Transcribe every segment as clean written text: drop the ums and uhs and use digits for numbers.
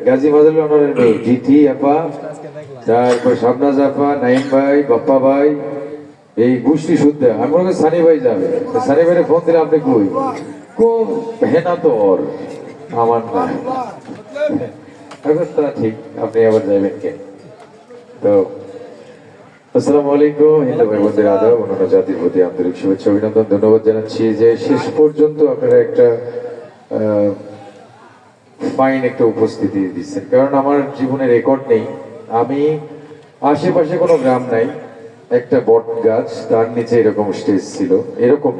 Gazi মাজল GT আপা, তারপর শাবনাজ আপা, নাইম ভাই, বাপ্পা ভাই, এই গোষ্ঠী শুদ্ধ। আমি মনে করি সানি ভাই যাবে। সানি ভাইয়ের ফোন দিলে আপনি কই খুব হেনা তো ওর আমার না এখন তা ঠিক, আপনি আবার যাবেন কে? তো আসসালামু আলাইকুম, হিন্দু ভাই বোনদের আদাব, অন্যান্য জাতির প্রতি আন্তরিক শুভেচ্ছা অভিনন্দন ধন্যবাদ জানাচ্ছি যে শেষ পর্যন্ত আপনারা একটা ফাইন একটা উপস্থিতি দিচ্ছেন। কারণ আমার জীবনে রেকর্ড নেই, আমি আশেপাশে কোনো গ্রাম নাই, একটা বট গাছ তার নিচে এরকম স্টেজ ছিল, এরকম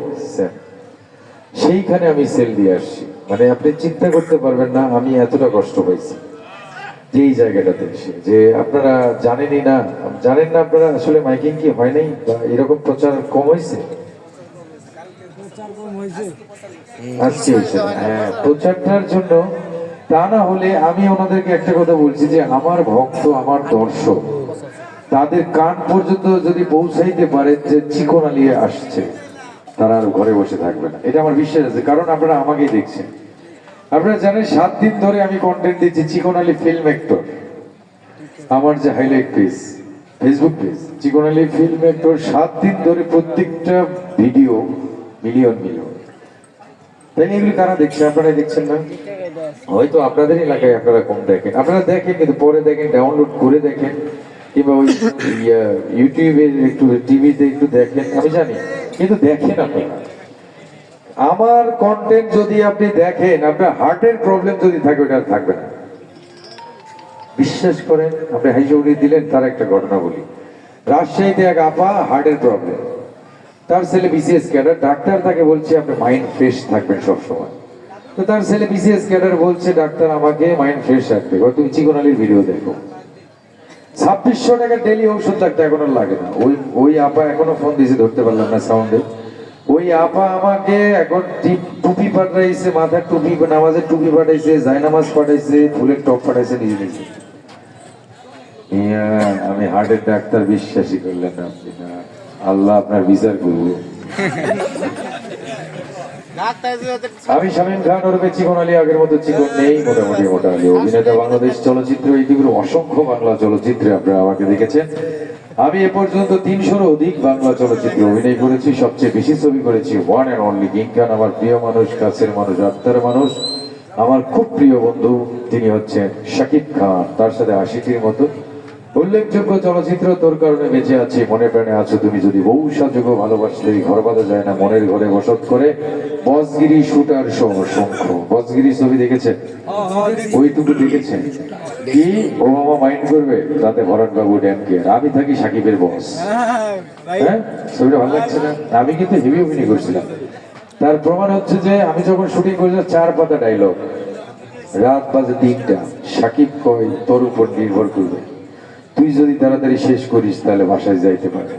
সেইখানে আমি সেল দিয়ে আসছি। মানে আপনি চিন্তা করতে পারবেন না আমি এতটা কষ্ট পাইছি যে এই জায়গাটাতে এসে, যে আপনারা জানেনই না, জানেন না আপনারা আসলে মাইকিং কি হয় নাই বা এরকম প্রচার কম হয়েছে। আজকে হ্যাঁ, প্রচারটার জন্য তা না হলে আমি ওনাদেরকে একটা কথা বলছি যে আমার ভক্ত, আমার দর্শক, তাদের কান পর্যন্ত যদি পৌঁছাইতে পারে যে চিকন আলী আসছে, তারা আর ঘরে বসে থাকবে না, এটা আমার বিশ্বাস আছে। কারণ আপনারা আমাকেই দেখছেন, আপনারা জানেন 7 দিন ধরে আমি কন্টেন্ট দিচ্ছি চিকন আলী ফিল্ম অ্যাক্টর, আমার যে হাইলাইট পেজ, ফেসবুক পেজ চিকন আলী ফিল্ম অ্যাক্টর, 7 দিন ধরে প্রত্যেকটা ভিডিও মিলিয়ন মিলিয়ন। তাই এগুলি কারা দেখছে? আপনারা দেখছেন না? হয়তো আপনাদের এলাকায় আপনারা কম দেখেন, আপনারা দেখেন কিন্তু পরে দেখেন, ডাউনলোড করে দেখেন, কিংবা ওই ইউটিউবে একটু, টিভিতে একটু দেখেন, আমি জানি, কিন্তু দেখেন আপনারা। আমার কন্টেন্ট যদি আপনি দেখেন, আপনার হার্টের প্রবলেম যদি থাকে ওটা থাকবে না, বিশ্বাস করেন। আপনি হাইজৌড়ি দিলেন, তার একটা ঘটনা বলি। রাজশাহীতে এক আপা হার্টের প্রবলেম, তার ছেলে বিসিএস ক্যাডার, ডাক্তার তাকে বলছে আপনি মাইন্ড ফ্রেশ থাকবেন সবসময়। তো তার ছেলে বিসিএস ক্যাডার বলছে ডাক্তার আমাকে মাইন্ড ফ্রেশ রাখবে, তুমি চিকন আলীর ভিডিও দেখো। 2600 টাকা ডেলি ঔষধ লাগতো, এখন আর লাগে না। ওই আপা এখনো ফোন দিয়েছে, ধরতে পারলাম না সাউন্ডে। ওই আপা আমাকে এখন টুপি পাঠাইছে, মাথার টুপি, নামাজের টুপি পাঠাইছে, জায়নামাজ পাঠাইছে, ফুলের টপ পাঠাইছে, নিজে নিজে। আমি হার্টের ডাক্তার, বিশ্বাসই করলেন না আপনি? না, আল্লাহ আপনার বিচার করবে। আমি শামীম খান ওরফে চিকন আলী, আগের মতো চিকন নেই, মোটামুটি মোটা আলী অভিনেতা। বাংলাদেশ চলচ্চিত্র, ইতিগুলো অসংখ্য বাংলা চলচ্চিত্রে আপনারা আমাকে দেখেছেন। আমি এ পর্যন্ত 300-র অধিক বাংলা চলচ্চিত্রে অভিনয় করেছি, সবচেয়ে বেশি ছবি করেছি ওয়ান অ্যান্ড অনলি কিং খান। আমার প্রিয় মানুষ, কাছের মানুষ, আত্মার মানুষ, আমার খুব প্রিয় বন্ধু, তিনি হচ্ছেন শাকিব খান। তার সাথে 80টির মতো উল্লেখযোগ্য চলচ্চিত্র। তোর কারণে বেঁচে আছি, মনে প্রাণে আছো তুমি, যদি বউ সাজুগো, ভালোবাসলে ঘর বাঁধা যায় না, মনের ঘরে বসত করে, বসগিরি, শুটার সহ অসংখ্য। বসগিরি ছবি দেখেছেন? ওইটুকু দেখেছেন কি? ও মামা মাইন্ড করবে, তাতে ভরত বাবু ড্যাম কেয়ার, আমি থাকি সাকিবের বস। হ্যাঁ, ছবিটা ভালো লাগছে না? আমি কিন্তু হেভি অভিনয় করছিলাম। তার প্রমাণ হচ্ছে যে আমি যখন শুটিং করেছিলাম, 4 পাতা ডায়লগ, রাত বাজে 3টা, সাকিব কয় তোর উপর নির্ভর করবে, তুই যদি তাড়াতাড়ি শেষ করিস তাহলে বাসায় যাইতে পারে,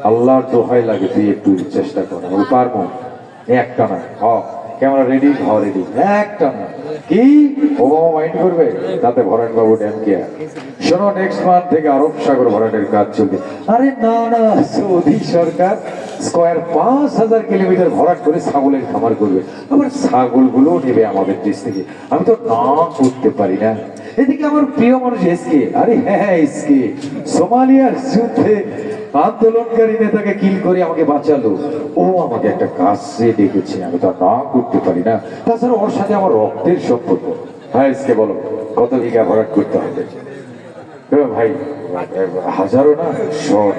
আল্লাহর দোহাই লাগে তুই একটু চেষ্টা কর। আমি পারবো, একটা না, ক্যামেরা রেডি, খাওয়া রেডি, একটা না। কি ও মাইন্ড করবে, তাতে ভরাট বাবু ড্যাম কেয়ার। শোনো, নেক্সট মান্থ থেকে আরব সাগর ভরাটের কাজ চলবে। আরে না না, সৌদি সরকার স্কোয়ার 5000 কিলোমিটার ভরাট করে ছাগলের খামার করবে, আবার ছাগলগুলো নেবে আমাদের দেশ থেকে। আমি তো না করতে পারি না। এদিকে আমার প্রিয় মানুষ এসকে, আরে হ্যাঁ এসকে, সোমালিয়ার যুদ্ধে আন্দোলনকারী নেতাকে কিল করে আমাকে বাঁচালো, ও আমাকে একটা কাজে ডেকেছে, আমি তো না করতে পারি না। তাছাড়া ওর সাথে আমার রক্তের সম্পর্ক। হ্যাঁ এসকে বলো, কত বিঘা ভরাট করতে হবে? ভাই 1000 না 100।